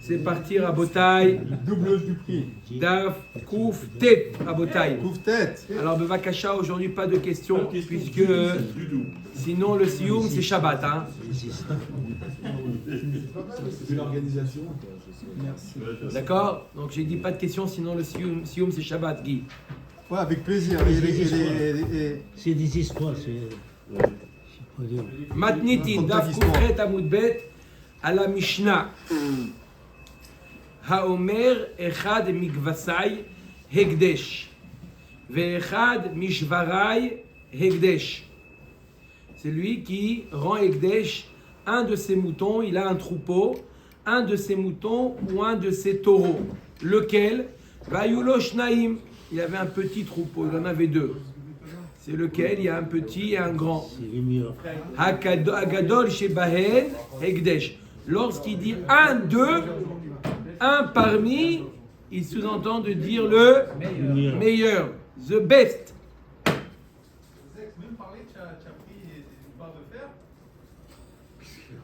C'est parti, Rabotai. Double du prix. Daf, Kouf, Tet, Rabotai. Couvre tête. Alors, Bevakasha, aujourd'hui, pas de questions, puisque sinon le Sioum, c'est Shabbat. Hein. C'est l'organisation. Merci. D'accord? Donc, j'ai dit pas de questions, sinon le Sioum, c'est Shabbat, Guy. Ouais, avec plaisir. C'est des histoires, c'est pas dur. Matnitin, Daf, Kouf, Tet, Amoudbet, à la Mishnah. Haomer echad mikvasai hekdesh ve'echad mishvarai hekdesh. C'est lui qui rend hekdesh un de ses moutons, il a un troupeau, un de ses moutons ou un de ses taureaux. Lequel? Vayulo shnaim. Il avait un petit troupeau, il en avait deux. C'est lequel? Il y a un petit et un grand. C'est les meilleurs. Hagadol shebahen hekdesh. Lorsqu'il dit un, deux, un parmi, il sous-entend de dire le meilleur, the best.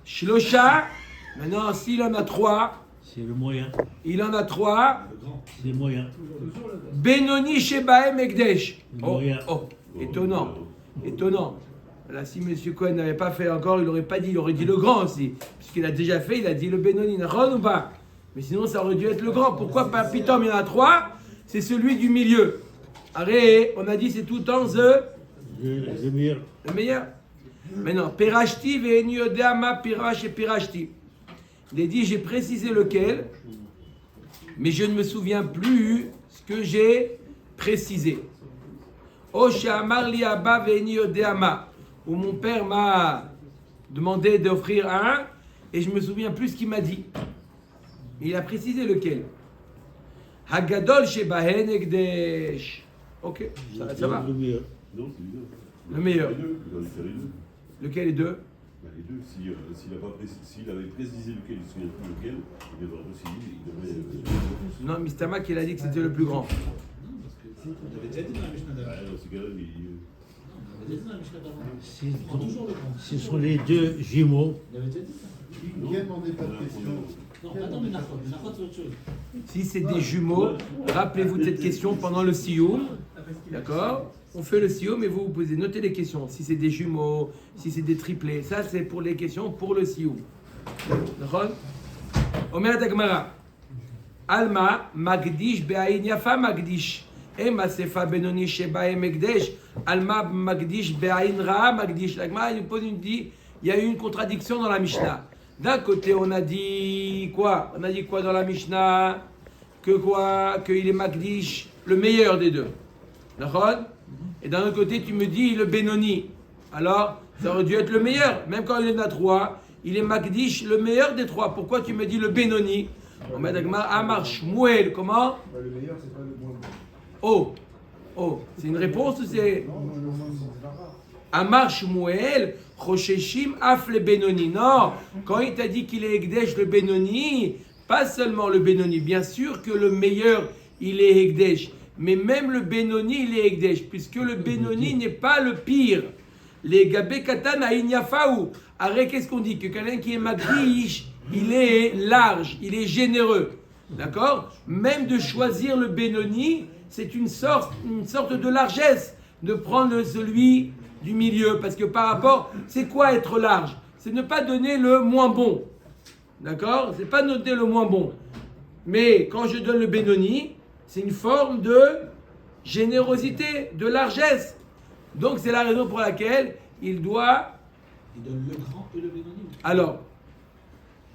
Shlosha, maintenant s'il en a trois, C'est le moyen. il en a trois. C'est le moyen. Benoni Shebahem Ekdesh. Le Oh, moyen. oh, étonnant, étonnant. Là, si M. Cohen n'avait pas fait encore, il n'aurait pas dit, il aurait dit le grand aussi. Puisqu'il a déjà fait, il a dit le Benoni, Naron ou pas? Mais sinon, ça aurait dû être le grand. Pourquoi pas Pitom, il y en a trois? C'est celui du milieu. Arrête, on a dit c'est tout le temps Le meilleur. le meilleur. Maintenant, Perashti, Ve'eni Yodeama, Pirash et Pirashti. Il a dit, j'ai précisé lequel, mais je ne me souviens plus ce que j'ai précisé. Oshamar li Abba Ve'eni Yodeama, où mon père m'a demandé d'offrir un, et je me souviens plus ce qu'il m'a dit. Il a précisé lequel. Hagadol Shebahen Ekdesh. Ok, ça va. Le meilleur. Non, c'est les deux. Le meilleur. Les deux, il aurait fait les deux. Lequel est deux? Bah, les deux, s'il avait précisé lequel, il ne se souvient plus lequel, il devrait aussi, il devrait... Non, Mistama qui a dit que c'était le plus grand. Ouais, dans ce cas-là, Ce sont les deux jumeaux. Qui a demandé pas de question? Si c'est des jumeaux, rappelez-vous de cette question pendant le sioum. D'accord? On fait le sioum et vous posez, notez les questions. Si c'est des jumeaux, si c'est des triplés, ça c'est pour les questions pour le sioum. D'accord? Omer Dagmara. Alma Magdish Be'ain Yafa Magdish. Ema Sefa Benoni Sheba Megdesh. Alma Magdish Be'ain Ra Magdish. Dagmara il nous pose dit, il y a eu une contradiction dans la Mishnah. D'un côté, on a dit quoi? On a dit quoi dans la Mishnah? Que quoi? Qu'il est Magdish, le meilleur des deux. D'accord? Et d'un autre côté, tu me dis le Benoni. Alors, ça aurait dû être le meilleur. Même quand il en a trois, il est Magdish, le meilleur des trois. Pourquoi tu me dis le Benoni? On met Dagmar Amar Shmuel. Comment? Le meilleur, c'est pas le moins bon. Oh, oh, c'est une réponse ou c'est. Non, le moins bon, c'est pas rare. Amar Shmuel, Rosheshim Af le Benoni. Non, quand il t'a dit qu'il est Ekdesh le Benoni, pas seulement le Benoni, bien sûr que le meilleur il est Ekdesh, mais même le Benoni il est Ekdesh, puisque le Benoni n'est pas le pire. Les Gabé Katan Aïn Yafaou. Arrête, qu'est-ce qu'on dit? Que quelqu'un qui est Magdish, il est large, il est généreux. D'accord? Même de choisir le Benoni, c'est une sorte de largesse de prendre celui du milieu, parce que par rapport, c'est quoi être large? C'est ne pas donner le moins bon, d'accord? C'est pas noter le moins bon, mais quand je donne le Benoni, c'est une forme de générosité, de largesse. Donc c'est la raison pour laquelle il doit... Il donne le grand et le Benoni. Alors,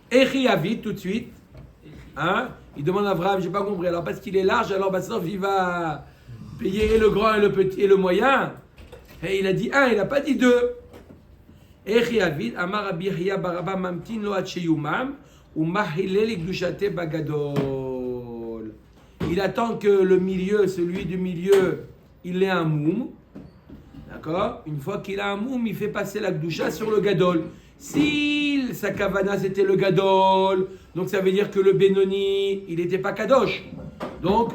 Echi Avid tout de suite, hein? Il demande à Abraham, j'ai pas compris, alors parce qu'il est large, alors Bassov il va payer le grand et le petit et le moyen. Et il a dit un, il n'a pas dit deux. Echi Avid, Amar Rabbi Yehia Baraba Mamtin lo ad sheyumam, ou Mahilel ikdushate bagadol. Il attend que le milieu, celui du milieu, il ait un moum. D'accord? Une fois qu'il a un moum, il fait passer la gdusha sur le gadol. Si sa kavana c'était le gadol, donc ça veut dire que le Benoni, il n'était pas kadosh. Donc,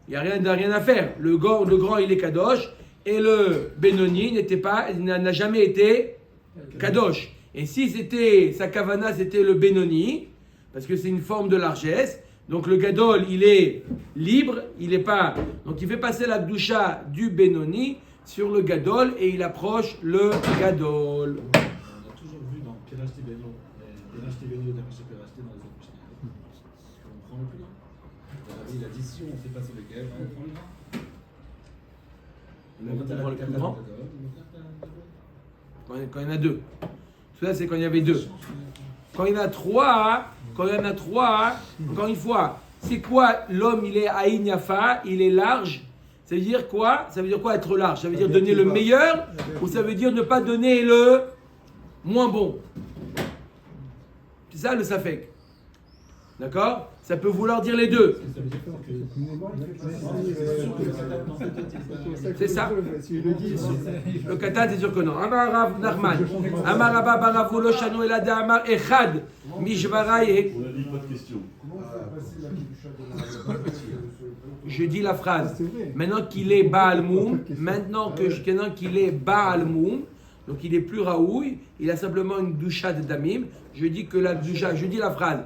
il n'y a rien à faire. Le grand, il est kadosh. Et le Benoni n'a jamais été kadosh. Et si c'était sa kavana, c'était le Benoni, parce que c'est une forme de largesse. Donc le gadol, il est libre, il n'est pas. Donc il fait passer la doucha du Benoni sur le gadol et il approche le gadol. On a toujours vu dans Pérach Tibéno, Pérach Tibéno et Pérach Tibéno dans les autres Mishnah. On prend le plus grand. Il a dit si on fait passer le gadol, on prend le grand. On prend le plus grand. Quand il y en a deux. Tout ça, c'est quand il y avait deux. Quand il y en a trois, encore une fois, c'est quoi l'homme? Il est Aïn Yafa, il est large. Ça veut dire quoi? Ça veut dire quoi être large? Ça veut dire donner le meilleur ou ça veut dire ne pas donner le moins bon? C'est ça le Safek. D'accord? Ça peut vouloir dire les deux. C'est ça. Le katan, c'est sûr que non. Amar Rav Nachman. Amar Rabba Baravu lo shanu elade amar echad mishvaray. On a dit pas de question. Comment faire passer la Kedusha de la Je dis la phrase. Maintenant qu'il est Baal Moum, maintenant qu'il est Baal Moum, donc il est plus Raoui, il a simplement une doucha de Damim. Je dis que la doucha, je dis la phrase.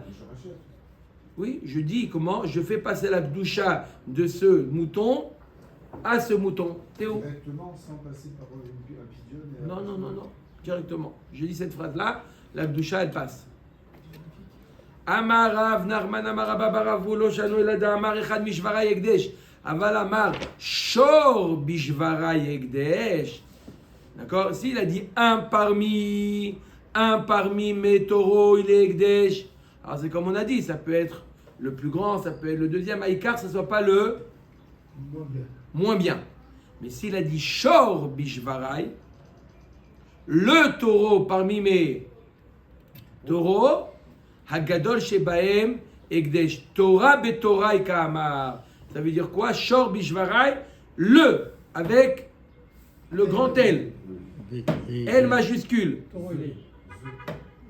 Oui, je dis comment je fais passer la doucha de ce mouton à ce mouton. Théo. Directement, sans passer par un pigeon. Non. Directement. Je dis cette phrase-là, la doucha, elle passe. Amarav Narman Amaraba Baravu lo shanu elada amar echad mishvara yekdesh. Aval amar shor bishvara yekdesh. D'accord? S'il a dit un parmi mes taureaux, il est yekdesh. Alors c'est comme on a dit, ça peut être le plus grand, ça peut être le deuxième. Aïkar, ça ne soit pas le moins bien. Mais s'il a dit shor bishvarai, le taureau parmi mes taureaux, Hagadol Shebaem Ekdesh Torah Betorah Ikamar. Ça veut dire quoi? Shor Bishvarai, le, avec le grand L. L majuscule.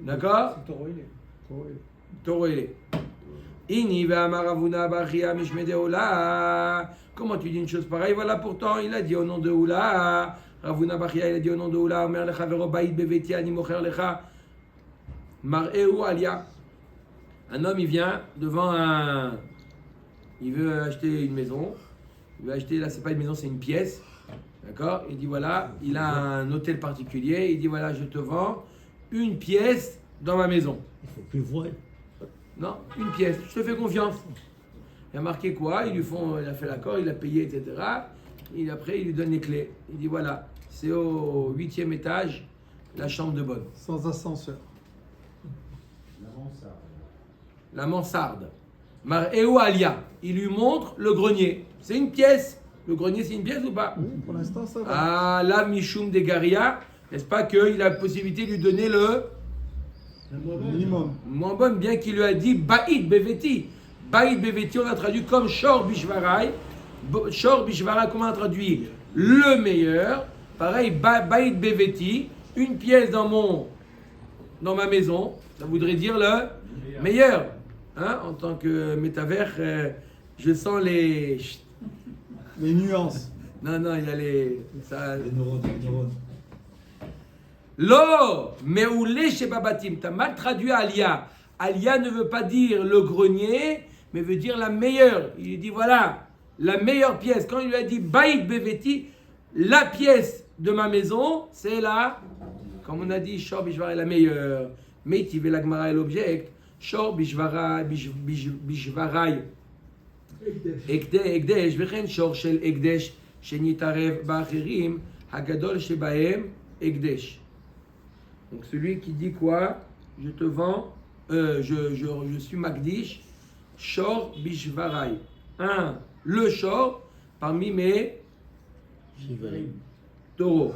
D'accord? Taureau il est. Ini Ve'amaravuna Bachia Mishmede Ola. Comment tu dis une chose pareille? Voilà, pourtant, il a dit au nom de Oula. Ravuna Bachia, il a dit au nom de Oula. Omer Lecha Vero Baït Beveti Ani Mocher Lecha. Mar'eu Alia. Un homme, il vient devant un. Il veut acheter une maison. Il veut acheter, là, c'est pas une maison, c'est une pièce. D'accord? Il dit voilà, il a un hôtel particulier. Il dit voilà, je te vends une pièce dans ma maison. Il faut plus voir. Non, une pièce. Je te fais confiance. Il a marqué quoi? Il a fait l'accord, il a payé, etc. Et après, il lui donne les clés. Il dit voilà, c'est au 8e étage, la chambre de bonne. Sans ascenseur. La mansarde. Mar'eu Alia. Il lui montre le grenier. C'est une pièce. Le grenier, c'est une pièce ou pas? Oui, pour l'instant, ça va. Ah, là, Mishum de Garia. N'est-ce pas qu'il a la possibilité de lui donner le Minimum. moins bonne, bien qu'il lui a dit Baïd Beveti. Baïd Beveti, on a traduit comme Shor Bishvarai. Shor Bishvarai, comment on a traduit? Le meilleur. Pareil, Baïd Beveti. Une pièce dans ma maison. Ça voudrait dire le meilleur. Hein? En tant que métavers, je sens les nuances. Non, il y a les neurones. Lo, meoulé chez Babatim. T'as mal traduit Alia. Alia ne veut pas dire le grenier, mais veut dire la meilleure. Il lui dit voilà, la meilleure pièce. Quand il lui a dit Baïd Beveti, la pièce de ma maison, c'est là, comme on a dit, Shor Bishvara est la meilleure. Mais tu veux la Gemara et l'objet. Shor Bishvara, Bishvarai. Ekdesh, Vechen Shor Shel Ekdesh, Shenitarev Ba'achirim, Hagadol Shebahem, Ekdesh. Donc celui qui dit quoi? Je te vends, je suis Magdish, Shor Bishvarai. Le Shor parmi mes taureaux.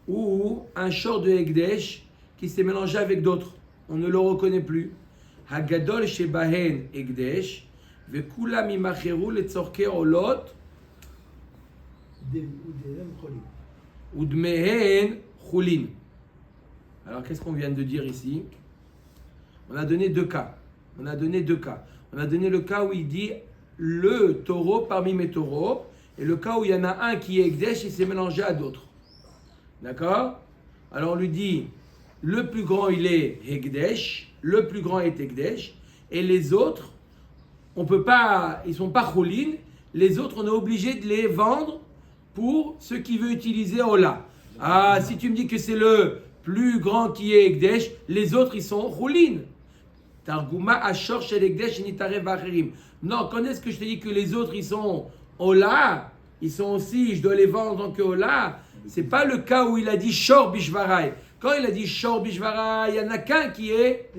Ou un Shor de Ekdesh qui s'est mélangé avec d'autres. On ne le reconnaît plus. Hagadol Shebahen Ekdesh. וכולם ימכרו לצורכי עולות ודמיהן חולין. Alors qu'est-ce qu'on vient de dire ici? On a donné deux cas. On a donné le cas où il dit le taureau parmi mes taureaux et le cas où il y en a un qui est Ekdesh et s'est mélangé à d'autres. D'accord? Alors on lui dit le plus grand il est Ekdesh, le plus grand est Ekdesh. et les autres, on peut pas, ils sont pas choulin. Les autres, on est obligé de les vendre pour ceux qui veulent utiliser Ola. Ah, si tu me dis que c'est le plus grand qui est Ekdesh, les autres, ils sont choulin. Targuma Ashor Shel Ekdesh Nitare Vacherim. Non, quand est-ce que je te dis que les autres, ils sont Ola, ils sont aussi, je dois les vendre en tant que Ola, c'est pas le cas où il a dit Shor Bishvarai. Quand il a dit Shor Bishvarai, il y en a qu'un qui est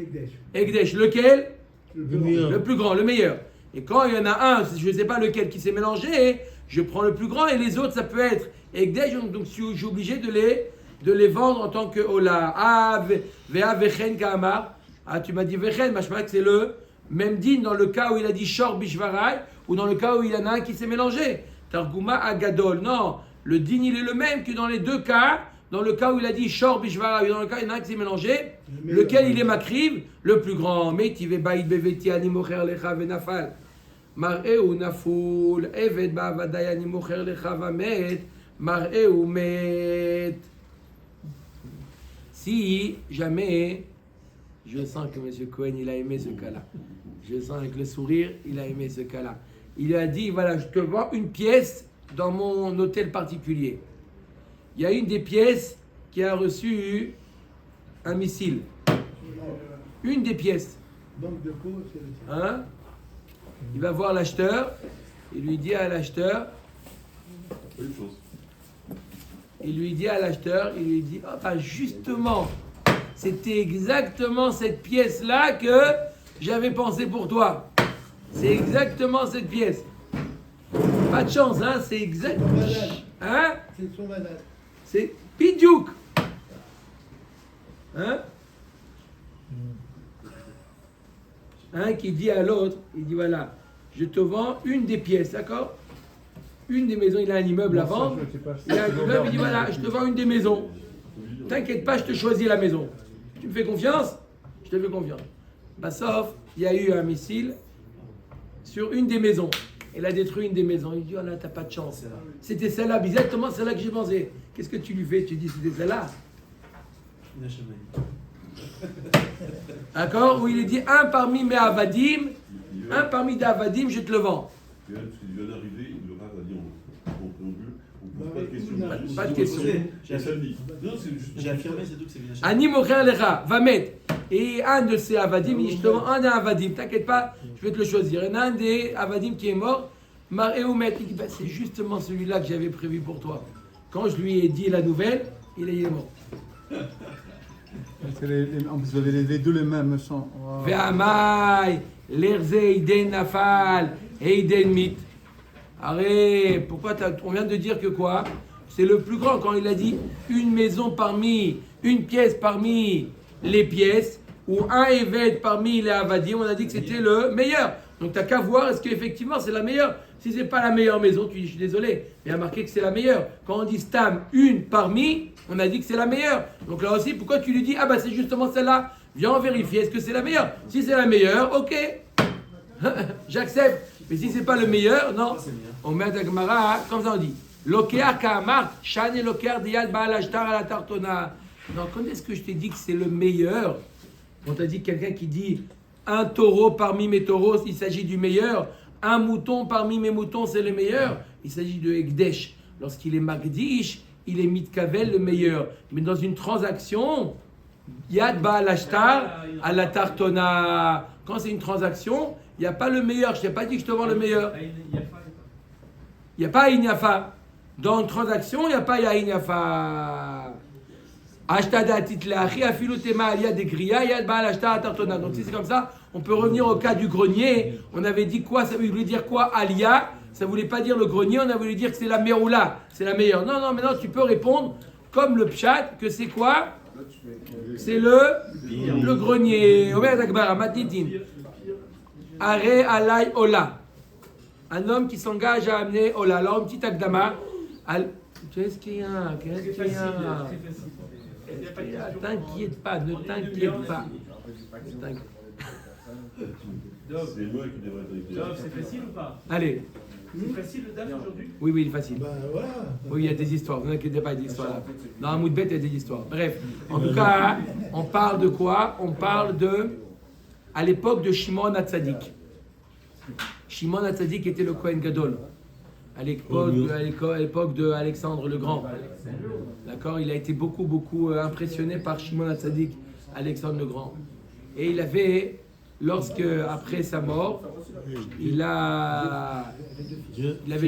Ekdesh. Lequel? Le plus grand, le meilleur. Et quand il y en a un, je ne sais pas lequel qui s'est mélangé, je prends le plus grand et les autres, ça peut être Ekdesh, donc je suis obligé de les vendre en tant que Ola. Ah, Vea Vechen Kamar. Ah, tu m'as dit Vechen, machma que c'est le même din dans le cas où il a dit Shor Bishvarai ou dans le cas où il y en a un qui s'est mélangé. Targuma Agadol. Non, le din il est le même que dans les deux cas. Dans le cas où il a dit Shor Bishvarai, dans le cas où il y en a un qui s'est mélangé, lequel il est makriv, le plus grand. Metive Baït Beveti Animocher Lecha Venafal. Mar'eu Naful, Eved Ba'avadai Animocher Lecha Vamet, Mar'eu Met. Si jamais, je sens que M. Cohen, il a aimé ce cas-là. Je sens avec le sourire, il a aimé ce cas-là. Il a dit, voilà, je te vends une pièce dans mon hôtel particulier. Il y a une des pièces qui a reçu un missile. Une des pièces. Hein? Il va voir l'acheteur. Il lui dit à l'acheteur. Une chose. Il lui dit, oh, bah justement, c'était exactement cette pièce-là que j'avais pensé pour toi. C'est exactement cette pièce. Pas de chance, hein? C'est exact. Hein? C'est son malade. C'est Pidjouk. Hein? Un qui dit à l'autre, il dit voilà, je te vends une des pièces, d'accord? Une des maisons, il a un immeuble à vendre. Il a un immeuble, il dit voilà, je te vends une des maisons. T'inquiète pas, je te choisis la maison. Tu me fais confiance? Je te fais confiance. Bah, sauf, il y a eu un missile sur une des maisons. Elle a détruit une des maisons. Il dit, oh là, t'as pas de chance. C'était celle-là, exactement celle-là que j'ai pensé. Qu'est-ce que tu lui fais? Tu dis, c'était celle-là. D'accord? Où il est dit, un parmi mes avadim, un parmi des avadim, je te le vends. Et là, parce qu'il vient d'arriver, le Rav a dit en préambule, on ne pose pas de questions. Pas de questions. Et samedi. Non, c'est juste. J'ai affirmé, c'est tout que c'est bien. Ani mocher lecha, va mettre. Et un de ces avadim, il dit, je te vends un des avadim, t'inquiète pas, je vais te le choisir. Et un des avadim qui est mort, Mar-Eoumet, il dit, bah, c'est justement celui-là que j'avais prévu pour toi. Quand je lui ai dit la nouvelle, il est mort. Vous avez les deux les mêmes sons. Wow. Ve'amai, l'erze eiden nafal, eiden mit. Arrête, pourquoi on vient de dire que quoi? C'est le plus grand quand il a dit une maison une pièce parmi les pièces, ou un évêque parmi les avadim, on a dit que c'était le meilleur. Donc t'as qu'à voir est-ce qu'effectivement c'est la meilleure. Si c'est pas la meilleure maison, tu dis je suis désolé, mais il y a marqué que c'est la meilleure. Quand on dit stam, une parmi, on a dit que c'est la meilleure. Donc là aussi, pourquoi tu lui dis ah bah c'est justement celle-là? Viens vérifier, est-ce que c'est la meilleure? Si c'est la meilleure, ok, j'accepte. Mais si c'est pas le meilleur, non. On met à Gemara, comme ça on dit. Lokea Kaamar, Shane Lokea Dial Baal Ashtar à la Tartona. Non, quand est-ce que je t'ai dit que c'est le meilleur? On t'a dit quelqu'un qui dit un taureau parmi mes taureaux, il s'agit du meilleur. Un mouton parmi mes moutons, c'est le meilleur. Il s'agit de Ekdesh. Lorsqu'il est Magdish, il est Mitkavel, le meilleur. Mais dans une transaction, Yad Baal Ashtar à la Tartona. Quand c'est une transaction, il n'y a pas le meilleur. Je ne t'ai pas dit que je te vends le meilleur. Il n'y a pas Inyafa. Dans une transaction, il n'y a pas Inyafa. Ashtada titlachi afilutema alia de gria yad baal ashtar tartona. Donc si c'est comme ça, on peut revenir au cas du grenier. On avait dit quoi? Ça voulait dire quoi? Alia, ça voulait pas dire le grenier. On a voulu dire que c'est la meroula, c'est la meilleure. Non, non, maintenant tu peux répondre comme le pshat que c'est quoi? C'est le grenier. Omer Akbar, Matitin. Are alay ola. Un homme qui s'engage à amener ola. Alors, un petit akdama. Qu'est-ce qu'il y a? Qu'est-ce qu'il y a? T'inquiète pas, ne t'inquiète pas. C'est moi qui devrais être. C'est facile ou pas? Allez. C'est facile le DAF aujourd'hui? Oui, oui, il est facile. Bah voilà. Oui, il y a des histoires, ne vous inquiétez pas, il y a des histoires là. Dans un moudbet, il y a des histoires. Bref, en tout cas, on parle de quoi? On parle de à l'époque de Shimon HaTzadik. Shimon HaTzadik était le Kohen Gadol. À l'époque de Alexandre le Grand. D'accord? Il a été beaucoup impressionné par Shimon HaTzadik, Alexandre le Grand. Et il avait, après sa mort, il avait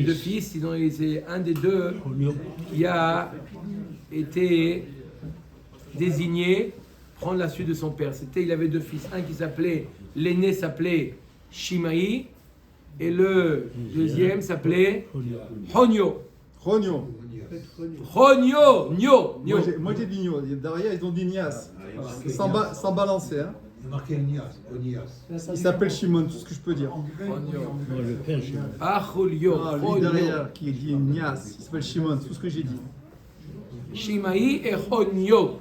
deux fils, sinon c'est un des deux qui a été désigné prendre la suite de son père. Il avait deux fils, un qui s'appelait, l'aîné s'appelait Shimaï, et le deuxième s'appelait Honyo. Rogno. Nyo. Moi j'ai dit Nio. Derrière ils ont dit Nias. Sans balancer. Hein. Il y a marqué Onias. Il s'appelle Shimon, tout ce que je peux dire. Le père Shimon. Ah, Julio. Non, lui derrière qui dit Nias, il s'appelle Shimon, tout ce que j'ai dit. Shimaï et Honyo.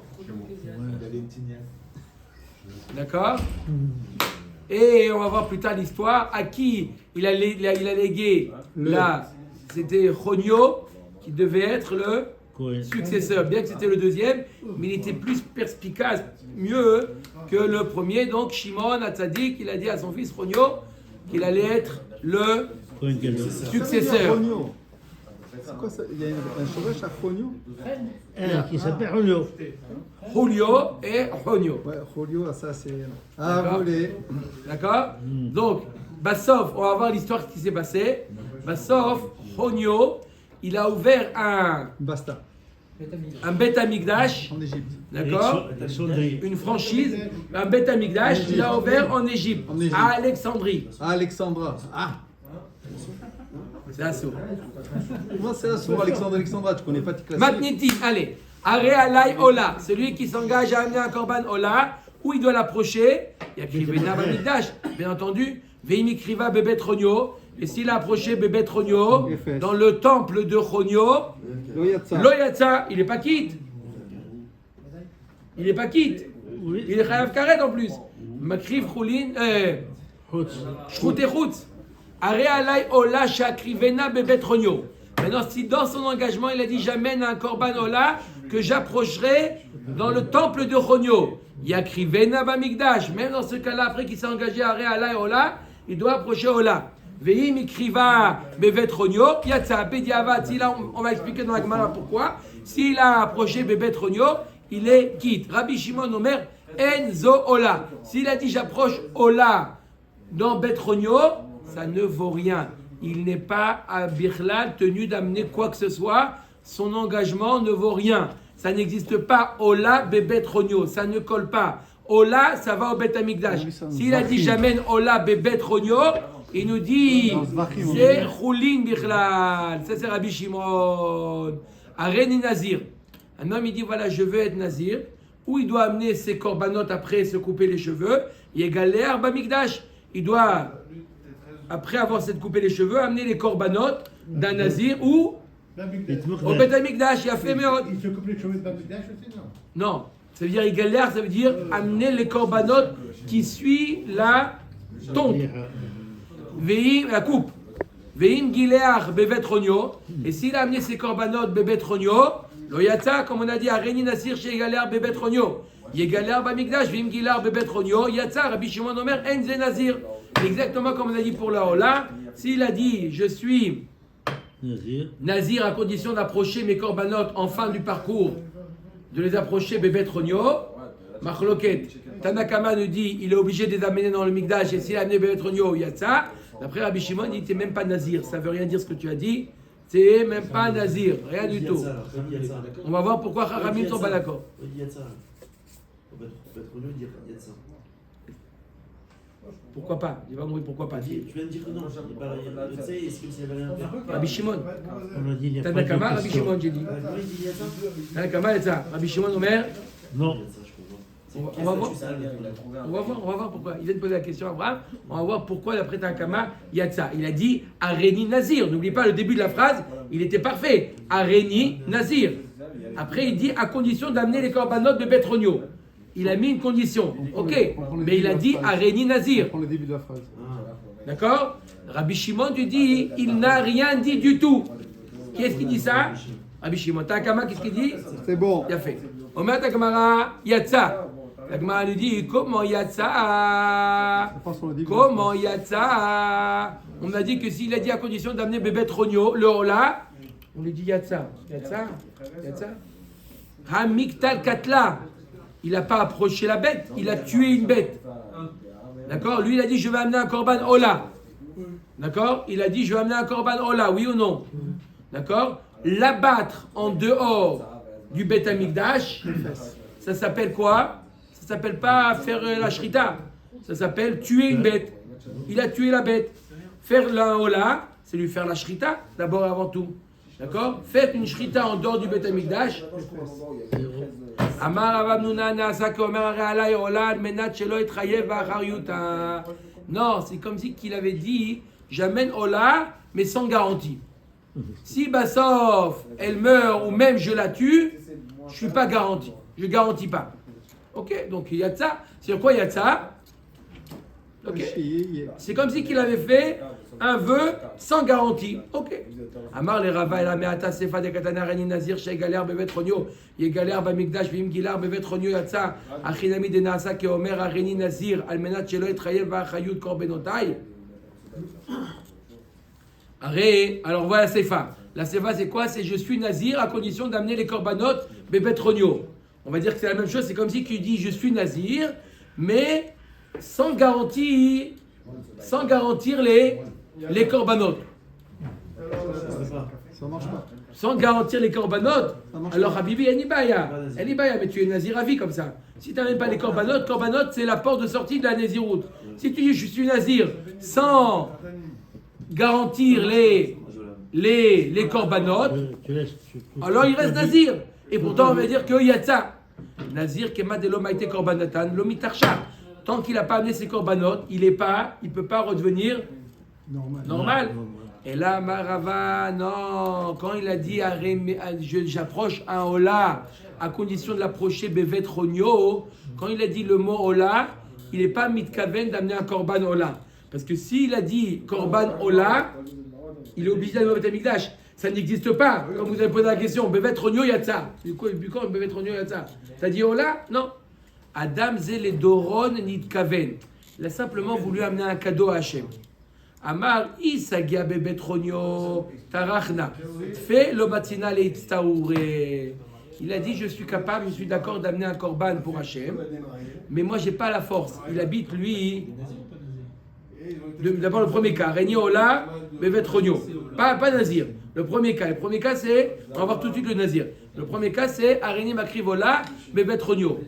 D'accord? Et on va voir plus tard l'histoire. À qui il a légué là? C'était Honyo qui devait être le successeur. Bien que c'était le deuxième, mais il était plus perspicace, mieux que le premier. Donc Shimon HaTzadik, il a dit à son fils Honyo qu'il allait être le successeur. Rogno. C'est quoi ça? Il y a un chevêche à Rogno? Qui s'appelle Rogno. Julio et Honyo. Ouais, Rogno, ça c'est. Ah, volé. D'accord? Donc, Bassof, on va voir l'histoire qui s'est passée. Bassof, Honyo, il a ouvert un Beth Amikdash, En Égypte. d'accord? Une franchise, un Beth Amikdash, il a ouvert en Égypte, à Alexandrie. À Alexandra. Ah, C'est Assour. comment c'est Assour, Alexandra, tu connais pas tes classiques. Matniti, allez. Are alay Ola, celui qui s'engage à amener un korban Ola, où il doit l'approcher, il y a Krivena Bamikdash, bien entendu, Veimi Kriva Bebet Ronyo, et s'il a approché Bebet Ronyo, dans le temple de Ronyo, Loyatsa, il n'est pas quitte. Il est Chayav Karet en plus. Makriv Choulin, Shrout et Choutz. Are alay Ola Shakrivena Bebet Ronyo. Maintenant, si dans son engagement, il a dit j'amène un korban Ola que j'approcherai dans le temple de Ronyo. Yakrivena Bamikdash. Même dans ce cas-là, après qu'il s'est engagé à Réala et Ola, il doit approcher Ola. Veim Ikriva Bevet Ronyo. Yatsa Bediavat. On va expliquer dans la Gemara pourquoi. S'il a approché Bebet Ronyo, il est quitte. Rabbi Shimon Omer Enzo Ola. S'il a dit j'approche Ola dans Bet Ronyo, ça ne vaut rien. Il n'est pas à Birlal tenu d'amener quoi que ce soit. Son engagement ne vaut rien. Ça n'existe pas. Ola Bebet Ronyo. Ça ne colle pas. Ola, ça va au Bet Amikdash. S'il a dit j'amène Ola Bebet Ronyo, il nous dit c'est Choulin Birlal. Ça c'est Rabbi Shimon. Areni Nazir. Un homme il dit voilà, je veux être Nazir. Où il doit amener ses corbanotes après se couper les cheveux. Il est galère Bamikdash. Il doit, après avoir s'être coupé les cheveux, amener les corbanotes d'un Nazir ou au Bet Amikdash. Il a fait Meod. Il se coupe les cheveux de Bamikdash aussi, non? Non, ça veut dire il galère, ça veut dire amener les corbanotes qui suit la tonte. Veim, la coupe. Veim Gileach Bevet Ronyo. Et s'il a amené ses corbanotes Bebet Ronyo, Loyatsa, comme on a dit, Areni Nasir chez Galère Bebet Ronyo. Yegalère Bamikdash, Veim Gileach Bebet Ronyo, Yatsa, Rabbi Shimon Omer, Enze Nazir. Exactement comme on a dit pour la Ola. S'il a dit, je suis Nazir à condition d'approcher mes corbanotes en fin du parcours, de les approcher Bebet Ronyo, Machloket, Tanakama nous dit, il est obligé de les amener dans le Mikdash, et s'il a amené Bebet Ronyo, Yatsa. D'après Rabbi Shimon, il dit, t'es même pas Nazir. Ça veut rien dire ce que tu as dit. C'est même pas Nazir, rien du tout. On va voir pourquoi Ramim ne sont pas d'accord. Pourquoi pas? Il va mourir, pourquoi pas? Tu viens de dire que non, tu sais, est-ce que c'est rien à faire? Rabbi Shimon. On a dit il y a pas de Tanakama, Rabbi question. Shimon, j'ai dit. Tanakama, c'est ça. Rabbi Shimon, Omer. Non. On va voir pourquoi. Il vient de poser la question à Abraham. On va voir pourquoi, d'après Tanakama, il y a de ça. Il a dit Areni Nazir. N'oublie pas le début de la phrase, il était parfait. Areni Nazir. Après, il dit à condition d'amener les corbanotes de Betronio. Il a mis une condition. Ok. Mais il a dit Areni Nazir. Prends le début de la phrase. D'accord? Rabbi Shimon, tu dis, il n'a rien dit du tout. Qui est-ce qui dit ça? Rabbi Shimon. Tanakama, qu'est-ce qu'il dit? C'est bon. Il a fait. Omer Takamara, Yatsa. La Gemara lui dit, comment yatsa? Comment yatsa? On a dit que s'il a dit à condition d'amener bébé Tronio, le Ola, on lui dit yatsa. Yatsa? Hamiktal katla. Il n'a pas approché la bête, il a tué une bête. D'accord? Lui, il a dit, je vais amener un korban Ola. D'accord? Il a dit, je vais amener un korban Ola, oui ou non? D'accord? L'abattre en dehors du Beth Amikdash, ça s'appelle quoi? Ça s'appelle pas faire la shrita. Ça s'appelle tuer une bête. Il a tué la bête. Faire la Ola, c'est lui faire la shrita, d'abord et avant tout. D'accord? Faites une shrita en dehors du Beth Amikdash. Amar Rav Nuna Naasa Omer Alay Ola al menat shelo etchayev ba'achar yuta. Non, c'est comme si qu'il avait dit, j'amène Ola, mais sans garantie. Si Bassof, elle meurt ou même je la tue, je suis pas garanti. Je garantis pas. Ok, donc il y a de ça. C'est quoi il y a de ça? Ok. C'est comme si qu'il avait fait un vœu sans garantie. Ok. Amar le Rava la meata sefa de katana reni nazir chez galer bevet ronio. Il galer bamikdash vim gilar bevet ronio yatsa. Achinami de naasa ke omer areni nazir almenat shelo etchayev ba'achayut korbenotai. Alors voilà la sefa. La sefa c'est quoi? C'est je suis nazir à condition d'amener les korbanot bebet ronio. On va dire que c'est la même chose. C'est comme si tu dis je suis nazir, mais sans garantir les korbanot. Ça marche pas. Sans garantir les korbanot. Alors Habibi, Enibaya, mais tu es nazir à vie comme ça. Si tu n'amènes pas les korbanot, c'est la porte de sortie de la naziroute. Si tu dis je suis nazir sans garantir les korbanot, alors il reste nazir. Et pourtant on va dire qu'il y a ça. Nazir kema de l'homme a été korbanatan, l'homme tarcha. Tant qu'il n'a pas amené ses korbanot, il peut pas redevenir normal. Et là, Marava, non, quand il a dit j'approche un Ola à condition de l'approcher Bevet Ronio, quand il a dit le mot Ola, il n'est pas mitkaven d'amener un korban Ola. Parce que s'il a dit korban Ola, il est obligé d'amener au Beth Amikdash. Ça n'existe pas. Quand vous avez posé la question, Bevet Ronio Yatsa. Du coup, quand Bevet Ronio Yatsa? T'as dit Ola? Non. Adam Zele Doron Nitkaven. Il a simplement voulu amener un cadeau à Hachem. Amar Isagia Bebet Ronio Tarachna. Fais le matina leitstaoure. Il a dit je suis capable, je suis d'accord d'amener un korban pour Hachem, mais moi j'ai pas la force. Il habite lui. D'abord le premier cas, Régni Ola Bebet Ronio. Pas Nazir. Le premier cas c'est, on va voir tout de suite le Nazir. Le premier cas c'est Areni Makrivola Bebet Ronio.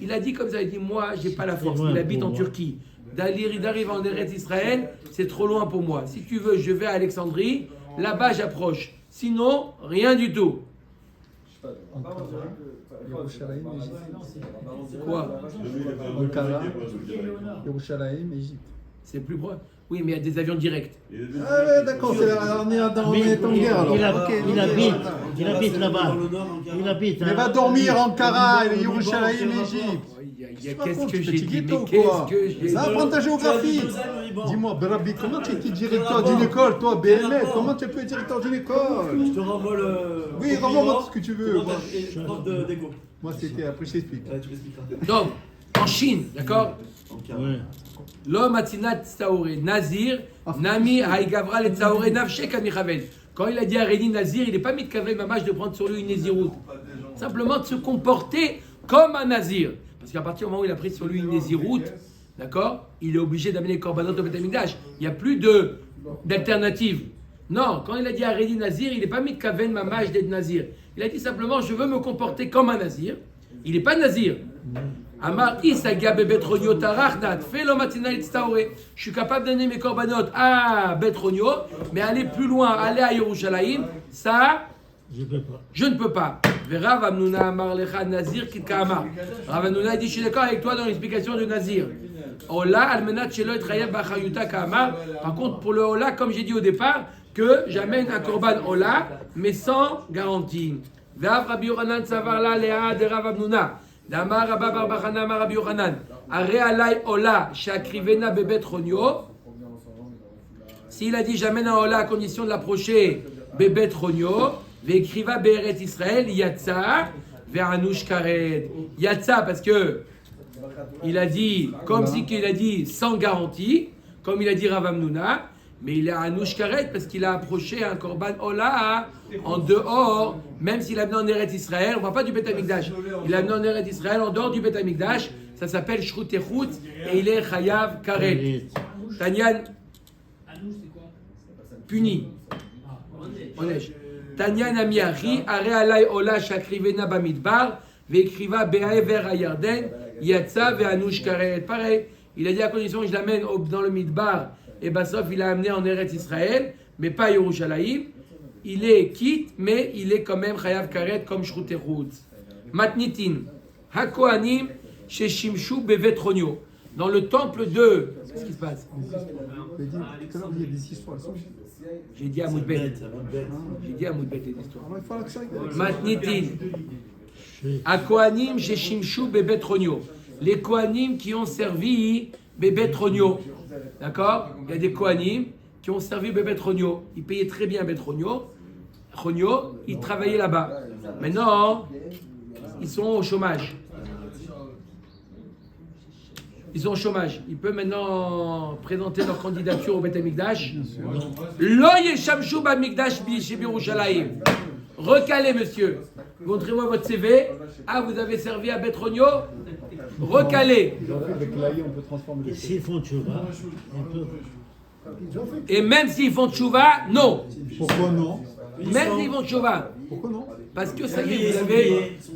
Il a dit comme ça, il a dit moi j'ai pas la force. Il habite en Turquie. D'arriver en Eretz Israël, c'est trop loin pour moi. Si tu veux, je vais à Alexandrie. Là-bas, j'approche. Sinon, rien du tout. Quoi? Yerushalayim, Égypte. C'est plus proche. Oui, mais il y a des avions directs. Ah ouais, d'accord, on est en guerre alors. Il habite là-bas. Il habite. Mais va dormir en Ankara, Yerushalayim, Égypte. Qu'est-ce que j'ai dit? Ça apprend ta géographie. Dis-moi, Berabi, comment tu étais directeur d'une école, toi, BMF? Comment tu peux être directeur d'une école? Je te renvoie le. Oui, renvoie-moi tout ce que tu veux. Prof d'éco. Moi, c'était après, je t'explique. Tu m'expliqueras. Donc, en Chine, d'accord? Ouais. L'homme atinat tsaouré, Nazir, Nami, Haïgavra, le tsaouré, Navshek, Amichavel. Quand il a dit à Réni Nazir, il n'est pas mis de kavel mamage de prendre sur lui une Néziroute. Simplement de se comporter comme un Nazir. Parce qu'à partir du moment où il a pris sur lui une Néziroute, d'accord, il est obligé d'amener les korbanot au Beth Amikdash. Il n'y a plus d'alternative. Non, quand il a dit à Réni Nazir, il n'est pas mis de kavel mamage d'être Nazir. Il a dit simplement, je veux me comporter comme un Nazir. Il n'est pas Nazir. Amar Isaga Bebet Ronio Tarachnat, fais le matinal Tstaoré. Je suis capable d'amener mes korbanot à Bet Ronio, mais aller plus loin, aller à Yerushalayim, ça, je ne peux pas. Rav Amnuna Amar Lecha Nazir Kitka Amar. Rav Amnuna dit, je suis d'accord avec toi dans l'explication de Nazir. Ola Almenat Shelo Etrayev Bachayuta Kamar. Par contre, pour le Ola, comme j'ai dit au départ, que j'amène un korban Ola, mais sans garantie. Rav Rabbi Yochanan Savarla Lea de Rav Amnuna. Damar Rabba Barbachana Amar Rabbi Yochanan. Are Alay Ola Shakrivena Bebet Ronio. S'il a dit j'amène un Ola à condition de l'approcher Bebet Ronio, Ve'ekriva Be'eret Israël, Yatsa, Ve'anush Karet. Yatsa parce que il a dit, comme si qu'il a dit sans garantie, comme il a dit Rav Hamnouna, mais il est à Anouch Karet parce qu'il a approché un Korban Ola en dehors, même s'il a amené en Eretz Israël, on ne parle pas du Beth Amikdash, il a amené en Eretz Israël en dehors du Beth Amikdash, ça s'appelle Shrut Echut et il est Chayav Karet. Tanyan, puni. Tanyan Amiachi, Are Alay Ola Shakrivena Bamidbar, Ve'ekriva Be'aever Ayarden, Yatsa Ve'anouch Karet. Pareil, il a dit à condition que je l'amène dans le Midbar, et Bassof il l'a amené en Eretz Israël, mais pas à Yerushalayim. Il est quitte, mais il est quand même Chayav Karet comme Shrut Echut. Matnitin, Hakohanim, Sheshimshu Bevetronio. Dans le temple de. Qu'est-ce qui se passe? Il y a des histoires. J'ai dit à Moudbet. J'ai dit à Moudbet les histoires. Matnitin. Hakohanim, Sheshimshu Bevetronio. Les Kohanim qui ont servi Bevetronio. D'accord? Il y a des Kohanim qui ont servi Bevetronio. Ils payaient très bien Betronio. Ronio, ils travaillaient là-bas. Maintenant, ils sont au chômage. Ils sont au chômage. Ils peuvent maintenant présenter leur candidature au Beth Amikdash. Lo yeshamshu b'Amikdash b'Yerushalayim. Recalez, monsieur. Montrez-moi votre CV. Ah, vous avez servi à Betronio. Recalez. Avec l'AI, on peut transformer Et s'ils font tchouva, on peut. Et même s'ils font tchouva, non. Pourquoi non? Même s'ils font tchouva. Pourquoi non? Parce que ça y est,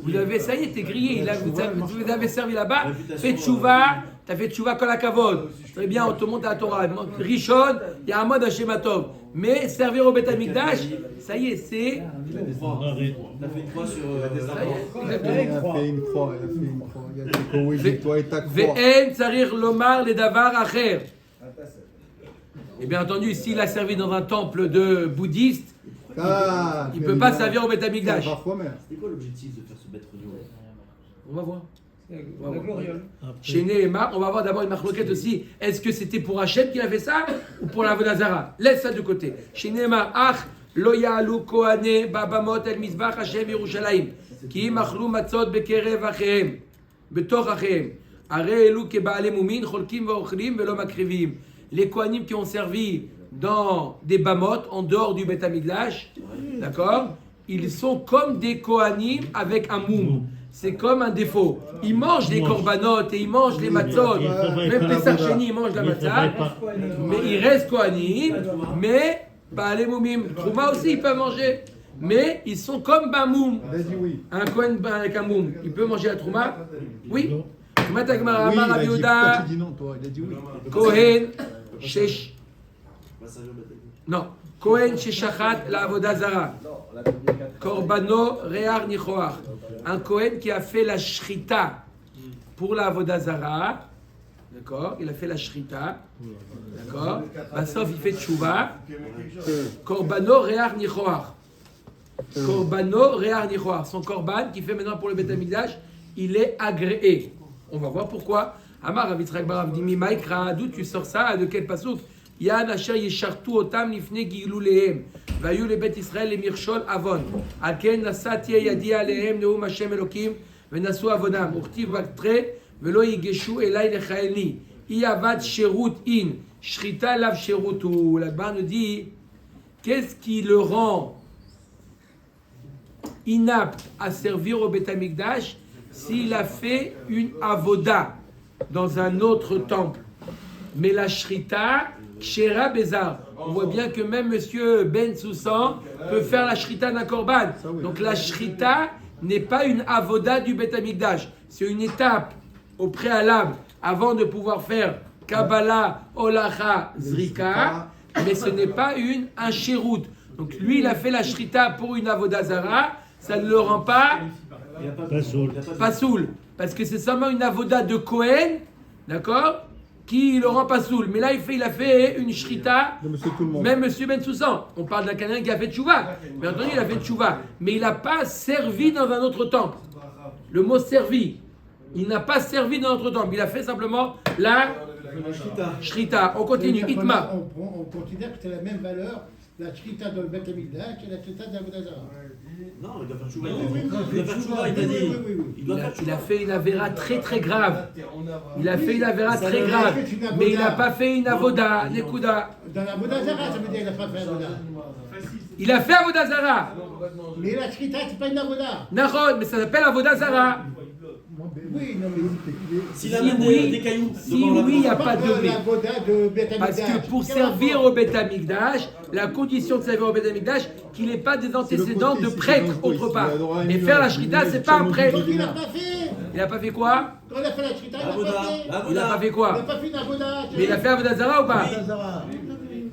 vous avez, ça y est, t'es grillé. Vous avez servi là-bas. Fais tchouva. T'as fait tchouva kol hakavod. Très bien, on te monte à la Torah. Rishon, il y a un mode Hashem Tov. Mais servir au Beth Amikdash, ça y est, c'est. T'as fait une croix sur Ça y est, Elle exactement. a fait une croix. Il y a des Koweïs, toi et ta croix. Ve'en tsarir lomar le davar acher. Et bien entendu, s'il a servi dans un temple de bouddhistes, Ah, il ne peut pas servir au Beth Amikdash. C'était quoi l'objectif de faire ce bête renouveau? On va voir. On va voir. Après, Chez Nehemar, on va voir d'abord une marloquette aussi. Est-ce que c'était pour Hachem qu'il a fait ça ou pour la Vodazara? Laisse ça de côté. Chez Nehemar, Ach, lo ya'alu kohane babamot el mizbach Hashem Yerushalayim. Ki machlu matzot bekerev achehem. Betoch achehem. Are elu keba'ale mumin, cholkim va'ochlim velo makrivim. Les Kohanim qui ont servi dans des bamotes en dehors du Beth Amikdash, d'accord? Ils sont comme des Kohanim avec un moum. C'est comme un défaut. Ils mangent les corbanotes et ils mangent les matzot. Même les sarcheni, ils mangent la matzah. Mais ils restent Kohanim. Mais pas les moumim. Trouma aussi, ils peuvent manger. Mais ils sont comme un moum. Il a dit oui. Un Kohen avec un moum. Il peut manger la trouma? Oui. Trouma Tagmara, Oui, il Amar a Rav dit. Yehuda, Pourquoi tu dis non, toi? Il a dit oui. Kohen, Shesh. Passage au bête. Non. Kohen Sheshachat la Avodah Zara. Korbano Re'ar Nichoar. Un Kohen qui a fait la shrita pour la Avodah Zara. D'accord? Il a fait la shrita. D'accord? Bassof, il fait tchouva. Korbano Re'ar Nichoar. Korbano Re'ar Nichoar. Son korban qu'il fait maintenant pour le Beth Amikdash, il est agréé. On va voir pourquoi. Amar Rav Yitzchak Barav Dimi Maïkra, d'où tu sors ça? De quel passouk? Yan asher yeshartu otam lifnei gilulehem. Vayu lebet Israël lemirshol avon. Alken nasati yadi alehem neum Hashem Elokim venasu avonam. Urtiv baktre velo yigeshu elai lechaelni. Iavad sherut in. Shrita lav sherutu. La Gemara nous dit, qu'est-ce qui le rend inapte à servir au Beth Amikdash s'il a fait une avoda dans un autre temple? Mais la shrita, kshera bezar. On voit bien que même monsieur Ben Soussan peut faire la shrita d'un korban. Donc la shrita n'est pas une avoda du Beth Amikdash. C'est une étape au préalable avant de pouvoir faire Kabbalah, Olacha, Zrika. Mais ce n'est pas un shérout. Donc lui, il a fait la shrita pour une avoda zara. Ça ne le rend pas pasoul. Parce que c'est seulement une avoda de Kohen, d'accord, qui le rend pasoul. Mais là, il a fait une shrita, même monsieur Ben Soussan. On parle d'un Canadien qui a fait tchouva. Bien entendu, il a fait tchouva. Mais il n'a pas servi dans un autre temple. Le mot servi. Il n'a pas servi dans un autre temple. Il a fait simplement la shrita. On continue. Itma. On considère que c'est la même valeur la shrita dans le Beth Amikdash et la shrita d'Avodah Zarah. Non, il doit faire chouva. Oui, oui, Il doit oui, faire oui, chouva, il t'a oui, dit. oui, oui, oui. Il doit faire Il a chouva. fait une avéra très très grave. Il a fait une avéra Ça très veut grave. dire que tu n'as Mais il pas- n'a pas fait une avoda, Nekuda. Dans l'Avodah Zarah, ça veut dire qu'il n'a pas fait Avodah. Il a fait avoda zara. Mais la shrita, c'est pas une Avodah. Nahon, mais ça s'appelle avoda zara. Oui, non, mais S'il Si amène oui, des cailloux si devant la oui, il n'y a pas pas de mais. l'Avodah de Beth Parce Amikdash. que pour Quel servir rapport au Beth Amikdash, la condition de servir au Beth Amikdash, qu'il n'ait pas des antécédents côté, de c'est prêtre dans le autre côté, part. il a droit à Mais une faire la heure, shrita, une c'est heure, pas un une prêtre. Donc il n'a pas fait. Il n'a pas fait quoi? Quand il a fait la shrita, il n'a Avoda. pas fait. Il n'a Avoda. pas fait Il quoi? n'a pas fait une Avodah. Mais il a fait avoda zara ou pas?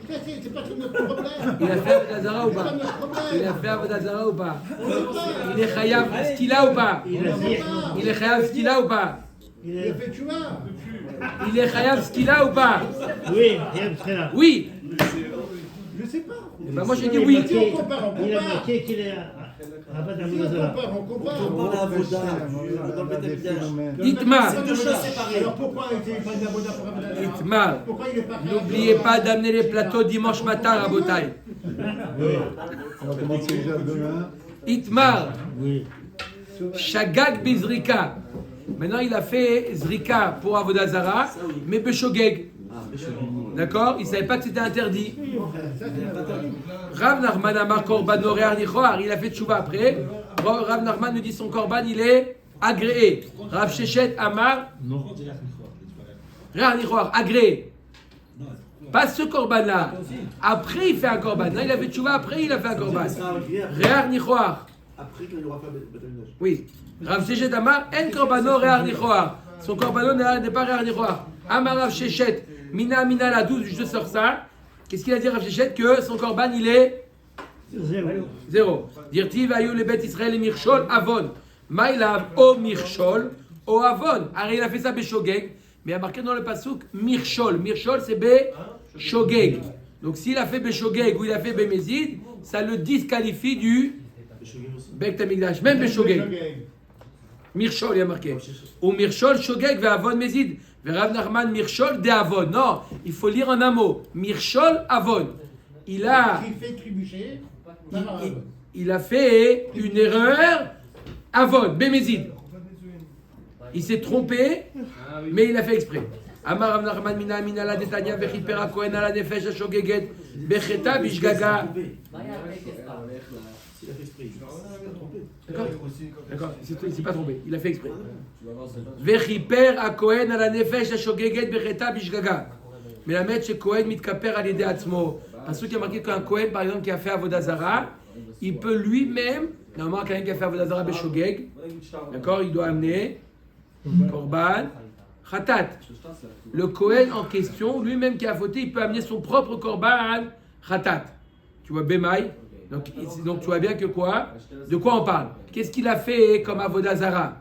C'est pas tout notre problème. Il a fait avoda zara ou C'est pas pas? notre problème. Il a fait avoda zara ou pas? On sait pas. Il est chayav ce qu'il a ou pas? On sait pas. Il est chayav ce qu'il a ou pas? Il a fait tchouva. Il est chayav ce qu'il a ou pas? Oui, il serait là. Oui. Je sais pas. Eh ben moi j'ai dit oui. Si on compare, on Il a compare. marqué qu'il est à Bad Si on Avodah. compare, on compare. On parle d'Avoda dans le Beth Amikdash. Itmar. C'est deux choses séparées. Alors pourquoi il fait pas d'Avodah pour Avodah? Itmar. Pourquoi il est pas N'oubliez pas d'amener les plateaux dimanche matin à Botaï. On va commencer déjà demain. Itmar. Oui. Shagag Bizrika. Maintenant, il a fait Zrika pour Avodah Zara, mais Beshogeg. Ah, mais je suis D'accord? Il ne savait pas que c'était interdit. Rav Nachman Amar Korban Orear Nichoar. Il a fait tchouva après. Rav Nachman nous dit son korban, il est agréé. Rav Shechet Amar Non. Rear Nichoar, agréé. Pas ce korban-là. Après, il fait un korban. Non, il a fait tchouva après, il a fait un korban. Rear Nichoar. Après, quand il aura fait Beth Amikdash. Oui. Rav Shechet Amar, en korbano re'ar nichoar. Son korbano n'est pas re'ar nichoar. Amar Rav Shechet, mina mina la 12, je sors ça. Qu'est-ce qu'il a dit Rav Shechet? Que son korban il est zéro. Dirti vayu le bet Israël et mirchol avon. Maïlav o mirchol o avon. Alors il a fait ça beshogeg, mais il a marqué dans le pasouk mirchol. Mirchol c'est beshogeg. Donc s'il a fait beshogeg ou il a fait bemezid, ça le disqualifie du Beth Amikdash, même Beshogeg. Mirchol, il y a marqué. Ou Mirchol, Shogeg, Ve'avon, Mezid. Ve'rav Nachman, Mirchol, de Avon. Non, il faut lire en un mot. Mirchol, Avon. Il a fait une erreur. Avon, Bemezid. Il s'est trompé, mais il a fait exprès. Amar Rav Nachman, Mina, Mina, la Detania, Vechipera, Kohen, ala Nefesh, Shogeget, Becheta, Bishgaga. Il a fait exprès. D'accord, il s'est pas trompé, il a fait exprès. Vechiper a Kohen à la nefesh a shogeget becheta bishgaga. Mais la mettre chez Kohen mitkaper à l'aider atzmo. Parce qu'il y a marqué qu'un Kohen, par exemple, qui a fait Avodah Zara, il peut lui-même, normalement, quelqu'un qui a fait Avodah Zara beshogeg, d'accord, il doit amener korban, khatat. Le Kohen en question, lui-même qui a fauté, il peut amener son propre korban, khatat. Tu vois, Bemaï. Donc tu vois bien que quoi? De quoi on parle? Qu'est-ce qu'il a fait comme Avodah Zara?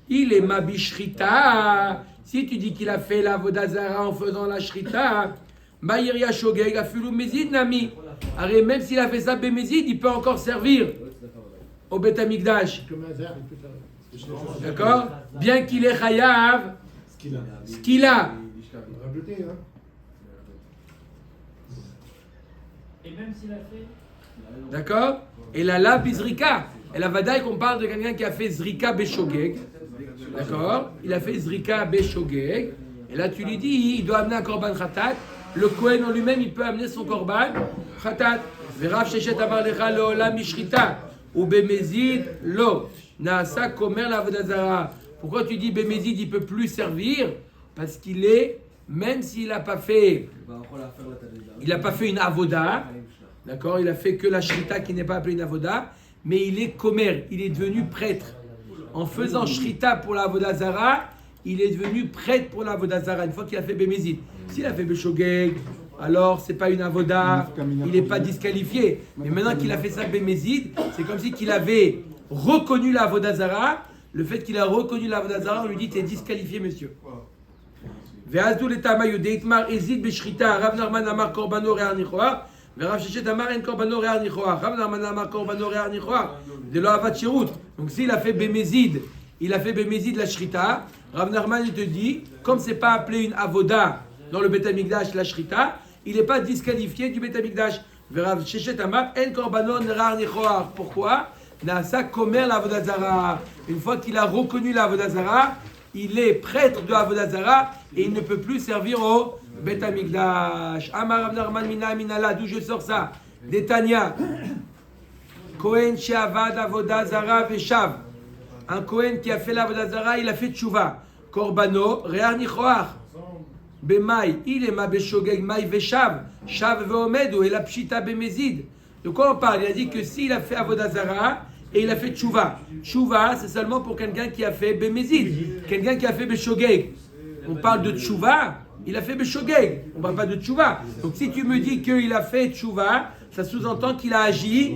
Il est Mabishrita. Si tu dis qu'il a fait l'Avodah Zara en faisant la Shrita, Maïria Shogeg a fait Mezid Nami. Alors même s'il a fait ça Bemezid, il peut encore servir au Beth Amikdash. D'accord? Bien qu'il est Chayav, ce qu'il a. Et même s'il a fait. D'accord? Et la Bizrika. Et la Vadaï qu'on parle de quelqu'un qui a fait Zrika Beshogeg. D'accord? Il a fait Zrika Beshogeg. Et là tu lui dis, il doit amener un korban khatat. Le Kohen en lui-même, il peut amener son korban khatat. Verav Shechet Amar Lecha Leolam Mishrita. Ou Bemezid Lo. Naasa Komer la Avodah Zara. Pourquoi tu dis Bemezid, il peut plus servir? Parce qu'il est, même s'il n'a pas fait, une avoda, d'accord, il a fait que la shrita qui n'est pas appelée une avoda, mais il est comer, il est devenu prêtre. En faisant shrita pour la avoda zara, il est devenu prêtre pour la avoda zara, une fois qu'il a fait bémézid. S'il a fait beshogeg, alors c'est pas une avoda, il n'est pas disqualifié. Mais maintenant qu'il a fait ça bémézid, c'est comme si qu'il avait reconnu la avoda zara. Le fait qu'il a reconnu la avoda zara, on lui dit t'es disqualifié, monsieur. Ve'azdou letama yudeitmar ezid beshrita Rav Nachman amar korbano re'ar nichoar ve'Rav Shechet amar en korbano re'ar nichoar Rav Nachman amar korbano re'ar nichoar de lo avat shirut. Donc s'il a fait bémézid, la shrita. Rav Nachman il te dit, comme c'est pas appelé une avoda dans le Beth Amikdash la shrita, il n'est pas disqualifié du Beth Amikdash. Verav Sheshet Amar, En Korbanon Rar Nichoar. Pourquoi? Naasa Komer la Avodah Zara. Une fois qu'il a reconnu la Avodah Zara, il est prêtre de Avodah Zara et il ne peut plus servir au Bet Hamikdash. Amar Rav Nachman Mina Minala, d'où je sors ça? Détania. Kohen Sheavad Avodah Zara Veshav. Un Kohen qui a fait l'Avodah Zara, il a fait Tchouva. Korbano, Re'ar Nichoar. Bemai, il est ma Beshogeg Mai Veshav. Shav Veomedu et la Pshita Bemezid. De quoi on parle? Il a dit que s'il a fait Avodah Zara et il a fait Tchouva. Tchouva, c'est seulement pour quelqu'un qui a fait Bemezid. Quelqu'un qui a fait Beshogeg. On parle de Tchouva, il a fait Beshogeg. On ne parle pas de Tchouva. Donc si tu me dis qu'il a fait Tchouva, ça sous-entend qu'il a agi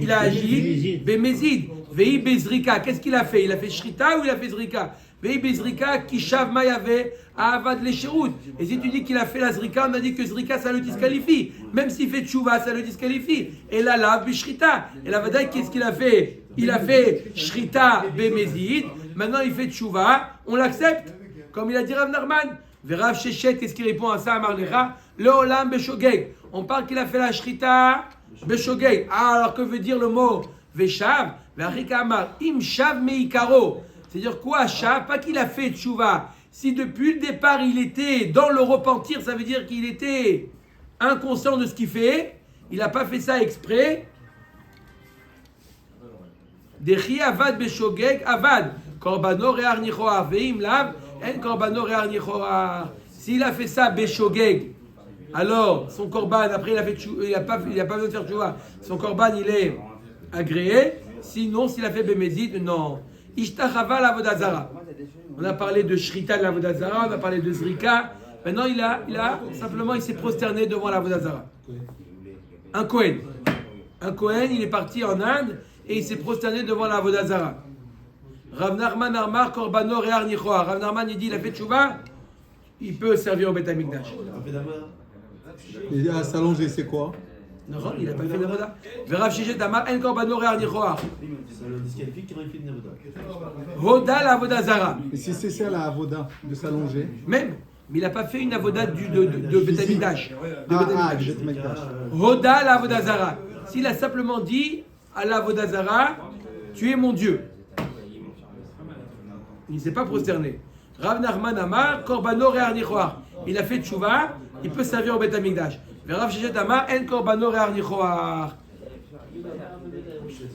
Bemezid. Vei Bezrika, qu'est-ce qu'il a fait? Il a fait Shrita ou il a fait Zrika? Vei Bezrika, Kishav Mayave, Avad Lesherut. Et si tu dis qu'il a fait la Zrika, on a dit que Zrika ça le disqualifie. Même s'il fait Tchouva, ça le disqualifie. Et là, lave Bishrita. Et la Vadaï, qu'est-ce qu'il a fait? Il a fait Shrita Bemezid. Maintenant, il fait Tchouva. On l'accepte. Comme il a dit Rav Nachman. Verav Sheshet, qu'est-ce qu'il répond à ça, Amarlecha? Le Olam Beshogeg. On parle qu'il a fait la Shrita Beshogeg. Ah, alors que veut dire le mot Veshav? Amar, Im Shav Meikaro. C'est-à-dire quoi, Shav? Pas qu'il a fait Tchouva. Si depuis le départ il était dans le repentir, ça veut dire qu'il était inconscient de ce qu'il fait. Il n'a pas fait ça exprès. Dechi Avad Beshogeg Avad. Korbano Re'ar Nichoar. Veim Lav. En Korbano Re'ar Nichoar. S'il a fait ça Beshogeg, alors son korban, après il n'a pas besoin de faire Tchouva. Son korban il est agréé. Sinon, s'il a fait Bemezid, non. Ishtachava l'Avodah Zara. On a parlé de Shrita de l'Avodah Zara, on a parlé de Zrika. Maintenant, il s'est prosterné devant l'Avodah Zara. Un Kohen. Un Kohen, il est parti en Inde et il s'est prosterné devant l'Avodah Zara. Rav Nachman Amar Korbano Re'ar Nichoar. Rav Nachman, il dit, il a fait Tchouva, il peut servir au Bet Hamikdash. Et à s'allonger, c'est quoi? Non, il n'a pas fait l'Avodah. Verav Sheshet Amar En Korbano Re'ar Nichoar. Ça le disqualifie qu'il aurait fait une avoda. Hoda l'Avodah Zara. Et si c'est ça la avoda, de s'allonger? Même, mais il n'a pas fait une avoda de Bet Hamikdash. Du Bet Hamikdash. Hoda l'Avodah Zara. S'il a simplement dit à l'Avodah Zara, tu es mon Dieu. Il ne s'est pas prosterné. Rav Nachman Amar, Korbano Re'ar Nichoar. Il a fait Tchouva, il peut servir au Bet Hamikdash. Rav Sheshet Amar, En Korbano Re'ar Nichoar.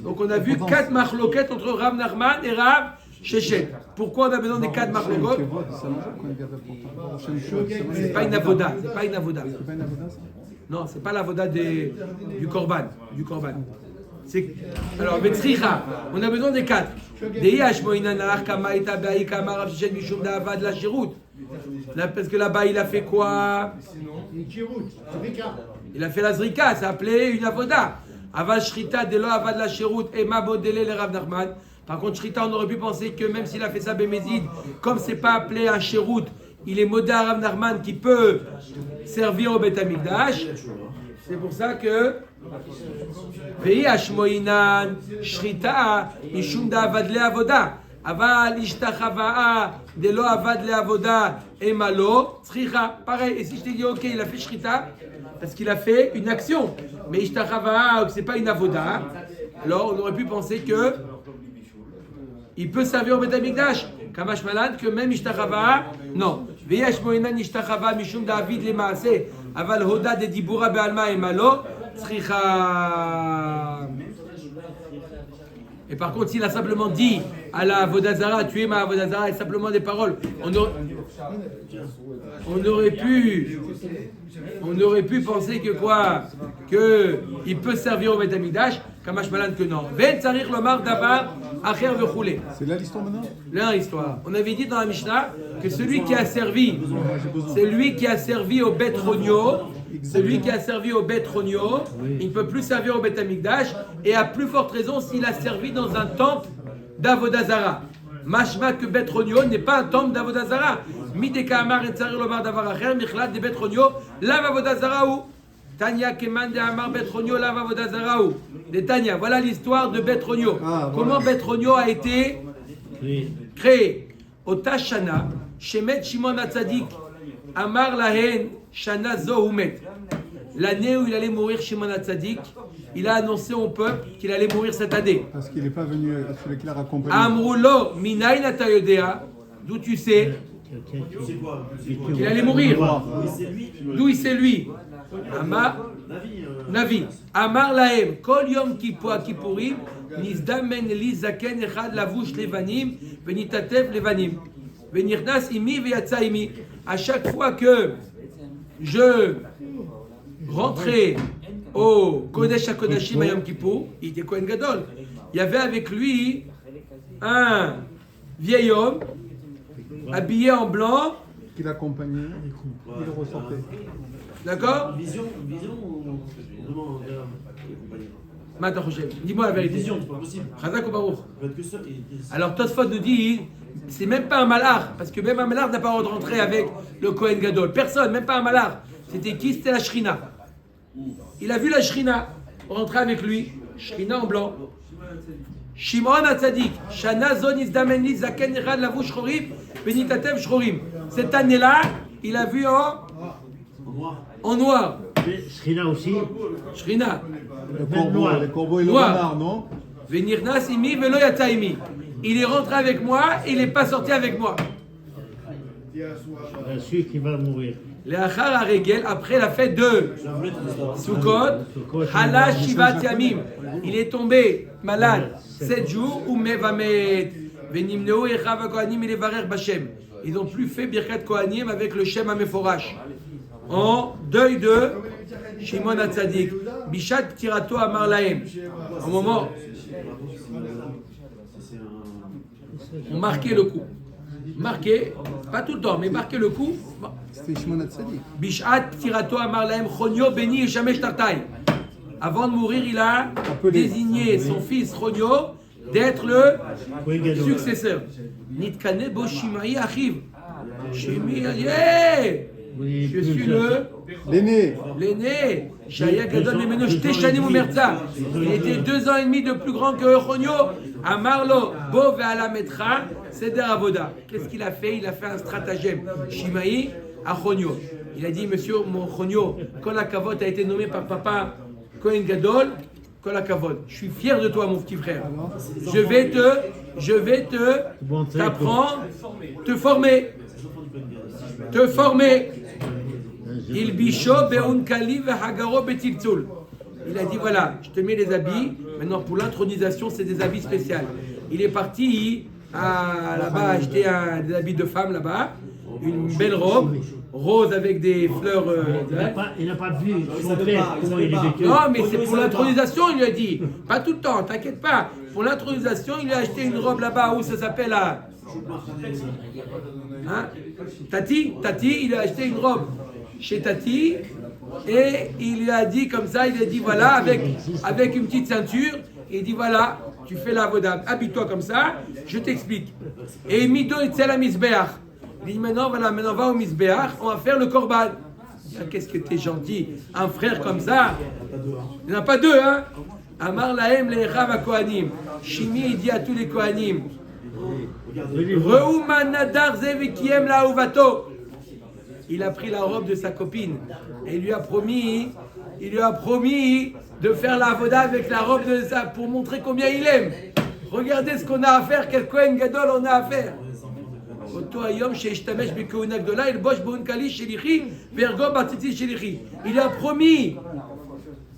Donc on a vu 4 machloket entre Rav Nachman et Rav Sheshet. Pourquoi on a besoin des 4 machloket? C'est pas une avoda. C'est pas une avoda. Non, c'est pas l'avoda du korban. Alors, Betzricha, on a besoin des 4. Parce que là-bas, il a fait quoi? Il a fait la Zrika, ça s'appelait une avoda. Aval Shrita, Delo Avad la Sherut, Ema Bodele le Rav Nachman. Par contre, Shrita, on aurait pu penser que même s'il a fait ça Bemezid, comme c'est pas appelé un Sherut, il est modé à Rav Nachman qui peut servir au Bet Hamikdash. C'est pour ça que Vei Ashmoinan Shrita Mishum da Avad le Avoda. Aval Ishtachava Delo Avad le Avoda Emalo Tzricha. Pareil. Et si je t'ai dit ok, il a fait Shrita parce qu'il a fait une action, mais Ishtachava c'est pas une Avoda, alors on aurait pu penser que il peut servir au Bet Hamikdash. Kamash Malan que même Ishtachava non. Vei Ashmoinan Ishtachava Mishum David le Maase. Aval Hoda de Dibura Be'alma Emalo Tzricha. Et par contre, s'il a simplement dit à la Vodazara, tu es ma Vodazara, et simplement des paroles, on aurait pu penser que quoi? Que il peut servir au Bet Hamikdash, Kamash Malan que non. Ben Tsarir Lomar Davar Acher Vechoulé. C'est là l'histoire maintenant? Là l'histoire. On avait dit dans la Mishnah que celui qui a servi au Bet Ronio, celui qui a servi au Bet Ronio, il ne peut plus servir au Bet Hamikdash, et à plus forte raison s'il a servi dans un temple d'Avodazara. Mashma que Bet Ronio n'est pas un temple d'Avodazara. Mideka Amar et Tsarir Lomar Davar Acher, Michlat de Bet Ronio, Lav Avodazara ou Tanya Keman de Amar Bet Ronio, Lav Avodazara ou de Tanya. Voilà l'histoire de Bet Ronio. Comment Bet Ronio a été créé? Ota Shana, Shemet Shimon Hatzadik, Amar Lahen, Shana Zohumet. l'année où il allait mourir Shimon HaTzadik, il a annoncé au peuple qu'il allait mourir cette année. Parce qu'il n'est pas venu, celui qui l'a raccompagné. Amroulo minayin ata yodea, d'où tu sais C'est quoi qu'il allait mourir. Oui, c'est lui. D'où il sait lui. Amar Navi. Amar lahem kol yom kippurim nizdamen li zaken echad lavush levanim venitatev levanim venirnas imi veyatsa imi. À chaque fois que je rentrais au Kodesh HaKodashim à Yom Kippour, il était Kohen Gadol. Il y avait avec lui un vieil homme habillé en blanc. Qui l'accompagnait, il le ressortait. D'accord? Vision ou vraiment Maintenant, Roger, dis-moi la vérité. Vision, c'est pas possible. Chazak ou Baruch? Ça peut être que ça. Alors Tosfot nous dit, c'est même pas un malach, parce que même un malach n'a pas le droit de rentrer avec le Kohen Gadol. Personne, même pas un malach. C'était qui? C'était la Shrina. Il a vu la Shrina rentrer avec lui, Shrina en blanc. Shimon HaTzadik, Shana Zon Izdamen Li Zaken Echad Lavush Shchorim Benitatev Shchorim. Cette année-là, il a vu en noir. Shrina aussi. Shrina. Le corbeau et le Noir. renard, non? Venirnas imi velo yatsa imi. Il est rentré avec moi, il n'est pas sorti avec moi. Celui qui va mourir. Leachar haregel, après la fête de Sukkot, halash shivat yamim. Il est tombé malade 7 jours, ou mevamet. Venimneu echav kohanim ilevarer bashem. Ils n'ont plus fait Birkat Kohanim avec le Shem HaMeforash. En deuil de Shimon HaTzadik. Bishat Tirato Amar Lahem. Au moment on marquait le coup. Marqué, pas tout le temps, mais marqué le coup. C'était Shimon HaTzadik. Bishat Tirato Amar Lahem Chonio Beni Eshamesh Tartai. Avant de mourir, il a désigné son fils Chonio d'être le successeur. Nitkane bo Shimaï Achiv. Shimi a dit hey, je suis l'aîné. Shaya Gadol Memeno Shte Shanim Umerza. Il était 2 ans et demi de plus grand que Chonio. Amarlo Bo Ve'ala Metra Seder Avoda. Qu'est-ce qu'il a fait? Il a fait un stratagème. Shimaï à Chonio. Il a dit, monsieur, mon Chonio, quand la cavote a été nommée par papa Kohen Gadol, Kol HaKavod, je suis fier de toi, mon petit frère. Je vais t'apprendre, te former. Il bicho beunkali vehagaro betiltzul. Il a dit voilà, je te mets les habits. Maintenant pour l'intronisation, c'est des habits spéciaux. Il est parti là-bas acheter des habits de femme là-bas, une belle robe rose avec des fleurs. Il n'a pas vu son père comment il est vécu. Non, mais c'est pour l'intronisation, il lui a dit. Pas tout le temps, t'inquiète pas. Pour l'intronisation, il lui a acheté une robe là-bas où ça s'appelle à. Hein? Tati, il lui a acheté une robe chez Tati et il lui a dit comme ça, il a dit voilà, avec une petite ceinture, il dit voilà, tu fais la voda, habille-toi comme ça, je t'explique. Et Mido et Tsela Misbeach. Il dit maintenant va au Misbeach, on va faire le korban. Qu'est-ce que t'es gentil, un frère comme ça. Il n'y en a pas deux, hein. Amar lahem le'echav ha-kohanim. Shimi, il dit à tous les kohanim. Reuma nadar zevikiem la'uvato. Il a pris la robe de sa copine et il lui a promis de faire la avoda avec la robe de sa pour montrer combien il aime. Regardez ce qu'on a à faire, quel Kohen Gadol on a à faire. Il a promis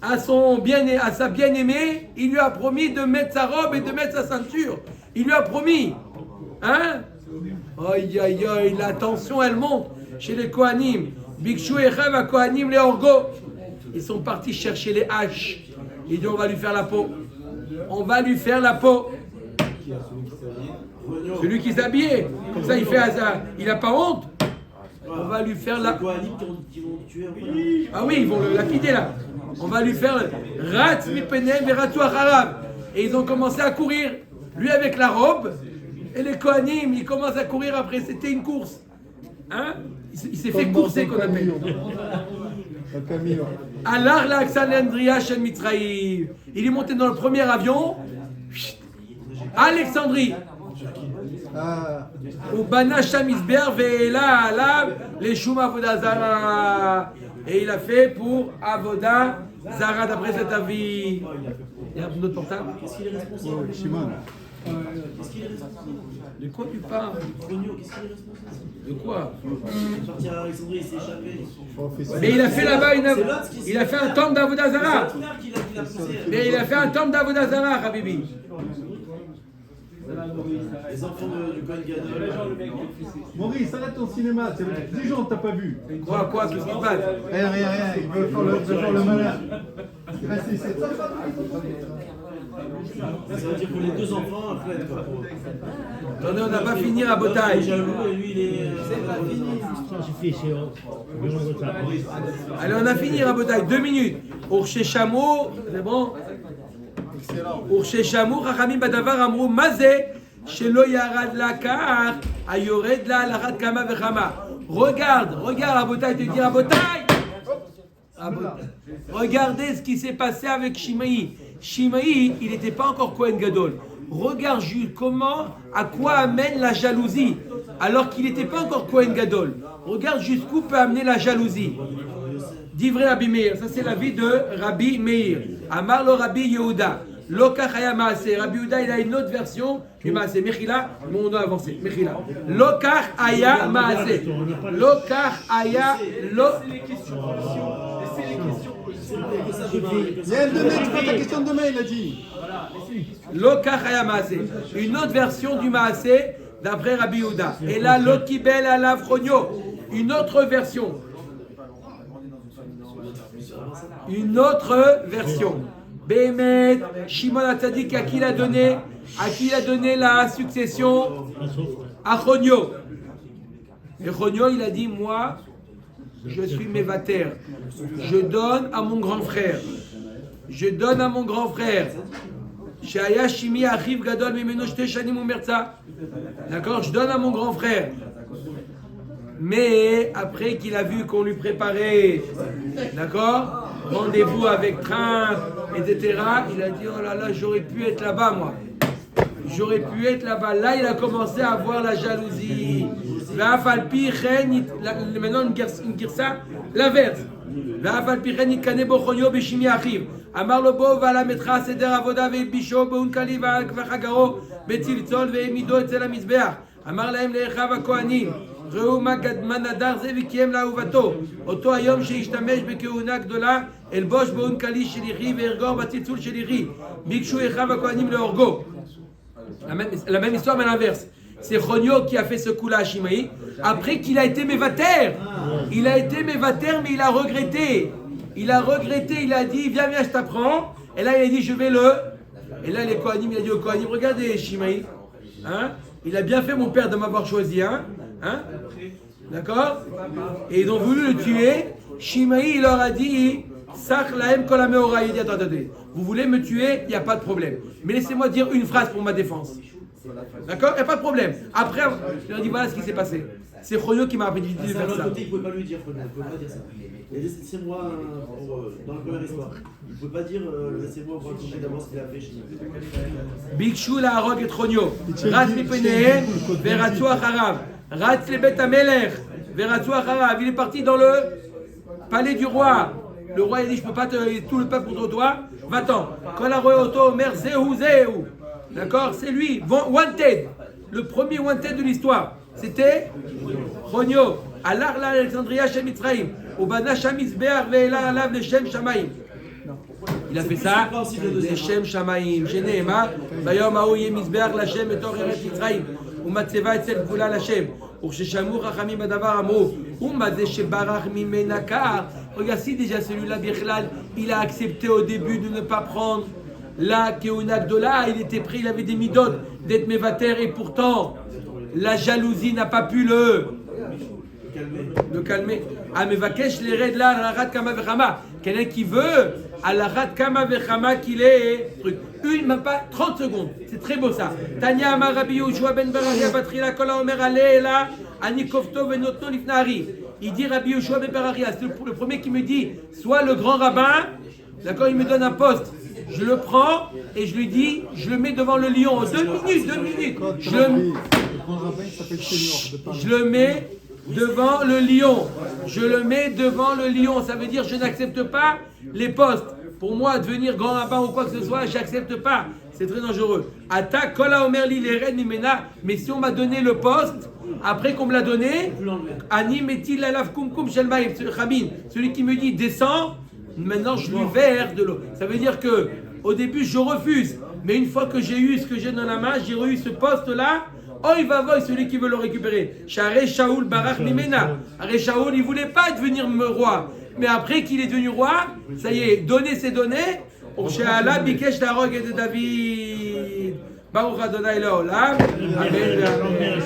à sa bien-aimée, il lui a promis de mettre sa robe et de mettre sa ceinture. Il lui a promis. Hein? Aïe aïe aïe, la tension elle monte chez les Kohanim. Bikshu Echav à Kohanim les Orgo. Ils sont partis chercher les haches. Ils disent on va lui faire la peau. On va lui faire la peau. Celui qui s'habillait. Comme ça il fait ça. Il n'a pas honte. On va lui faire la. Ah oui, ils vont le lapider là. On va lui faire Ratz mipenem veratu acharab. Et ils ont commencé à courir. Lui avec la robe. Et les Kohanim, ils commencent à courir après. C'était une course. Hein? Il s'est fait courser qu'on appelle. Alors l'Alexandria chez Mitzraïm. Il est monté dans le premier avion. Alexandrie. Ou Bana Shamisber Ve'ela Alav les Shuma Vodazara. Et il a fait pour Avoda Zara d'après cet avis. Il y a un autre portable. Qu'est-ce qu'il est responsable Shimon. Qu'est-ce qu'il est responsable De quoi tu parles? Cogno, qu'est-ce qu'il est responsable De quoi? Il est parti à Alexandrie, il s'est échappé. Mais il a fait là-bas il a fait un temple d'Avoda Zara. C'est frère qui l'a poussé. Mais il a fait un temple d'Avoda Zara, Habibi. Les enfants du Kohen Gadol. Maurice, arrête ton cinéma. C'est 10 jours, t'as pas vu. Quoi, qu'est-ce qui se passe? Rien. Il veut faire le malin. Ça veut dire que les deux enfants, après, quoi. Attendez, on n'a pas fini à Botaï. Il est jaloux et lui, il est. Ça suffit, c'est bien en retard. Allez, on a fini à Botaï. 2 minutes. Urshé Chameau, c'est bon? Urshé Chameau, Rachamim Badavar Amrou Mazé, Shelo Yarad Lakar, Ayored La Larat Kama Vechama. Regarde à Botaï, te dire à Botaï. Regardez ce qui s'est passé avec Shimaï. Shimaï, il n'était pas encore Kohen Gadol. Regarde Jules, à quoi amène la jalousie, alors qu'il n'était pas encore Kohen Gadol. Regarde jusqu'où peut amener la jalousie. Divrei Rabbi Meir, ça c'est la vie de Rabbi Meir. Amar lo Rabbi Yehuda. Lokach haya maaseh. Rabbi Yehuda, il a une autre version du maaseh. Mechila, on doit avancer. Mechila. Lokach haya maaseh. Lokach haya lo. Il y a demain, tu prends ta question de demain, il a dit. Lokach haya maaseh. Une autre version du maaseh d'après Rabbi Yehuda. Et là, lokibel alav chonyo. Une autre version. Une autre version. Bémet, Shimon HaTzadik, à qui il a donné la succession? À Chonio. Et Chonio, il a dit, moi, je suis mévater. Je donne à mon grand frère. Je donne à mon grand frère. Shaya Shimi Achiv Gadol Mimeno Shte Shanim Umerza. D'accord, je donne à mon grand frère. Mais après qu'il a vu qu'on lui préparait, d'accord, rendez-vous avec crainte, etc., il a dit, oh là là, j'aurais pu être là-bas, moi. J'aurais pu être là-bas. Là, il a commencé à avoir la jalousie. Maintenant, une girsa, l'inverse. אמר לו בוא ולמדך סדר עבודה והלבישו באונקלי וחגרו בצלצול והעמידו אצל המזבח. אמר להם לאחיו הכהנים ראו מה נדר זה וקיים לאהובתו. אותו היום שהשתמש בכהונה גדולה אלבוש באונקלי שליחי וארגור בצלצול שליחי. ביקשו אחיו הכהנים להורגו. La même histoire mais l'inverse. C'est Chonio qui a fait ce coup-là à Shimaï après qu'il a été mévater. Il a été mévater mais il a regretté. Il a dit viens, je t'apprends. Et là il a dit je vais le. Et là les Kohanim, il a dit aux Kohanim, regardez Shimaï, hein, il a bien fait mon père de m'avoir choisi, hein, d'accord. Et ils ont voulu le tuer. Shimaï il leur a dit Sach laem kol hameora. Il dit attendez, vous voulez me tuer, il n'y a pas de problème. Mais laissez-moi dire une phrase pour ma défense. D'accord, il n'y a pas de problème. Après, je leur ai dit voilà ce qui s'est passé. C'est Chonio qui m'a appris de faire ça. Côté, il ne pouvait pas lui dire, il ne pouvait pas dire ça. Laissez-moi, dans la première histoire, il ne pouvait pas dire laissez-moi vous raconter d'abord ce qu'il a fait chez nous. Bikshou la harog et Chonio. Ratz li penehem, veratzu acharav. Ratz le bet hamelech, veratzu acharav. Il est parti dans le palais du roi. Le roi il a dit je ne peux pas tout le peuple contre toi. Va-t'en. Quand la roi auto omer zehu zehu. D'accord, c'est lui. Wanted. Le premier wanted de l'histoire. C'était Chonio. Alar la Alexandria Shem Mitzrayim. Ubana Sham Mizbeach ve'ela alav leshem Shamaim. Il a fait ça. Leshem Shamaim. Sheneema. Bayom hahu yeh Mizbeach lashem etor eretz Mitzrayim. Umatzeva etzel gvula lashem. וכששמעו חכמים בדבר אמרו, ומה זה שברח ממנה קר? Regarde, si déjà celui-là, Birchlal, il a accepté au début de ne pas prendre la Keuna Gdola, il était prêt, il avait des midotes d'être mévater, et pourtant, la jalousie n'a pas pu le calmer. Ah, mais Vakesh les raids là, la rat kama vechama. Quelqu'un qui veut, à la rat kama vechama qu'il est. Même pas 30 secondes. C'est très beau ça. Tanya Amar Rabbi Yoshua ben Bararia Batrila Kola Omer Alela Anikofto Venotno Lifnari. Il dit Rabbi Yoshua ben Bararia, c'est le premier qui me dit soit le grand rabbin, d'accord, il me donne un poste. Je le prends et je lui dis, je le mets devant le lion. 2 minutes. Je le mets devant le lion. Je le mets devant le lion. Ça veut dire je n'accepte pas les postes. Pour moi, devenir grand rabbin ou quoi que ce soit, j'accepte pas. C'est très dangereux. Ata kola omerli les reines mimena. Mais si on m'a donné le poste, après qu'on me l'a donné, ani metil alaf kumkum shelmaim. Celui qui me dit descends, maintenant je lui verse de l'eau. Ça veut dire que au début je refuse, mais une fois que j'ai eu ce que j'ai dans la main, j'ai eu ce poste-là. Oh, il va voir celui qui veut le récupérer. Charé Shaoul Barak Mimena. Aré Shaoul, il voulait pas devenir roi. Mais après qu'il est devenu roi, ça y est, donner c'est donner. Orshéala Bikesh Larog et de David. Baruch Adonai Leolam. Amen.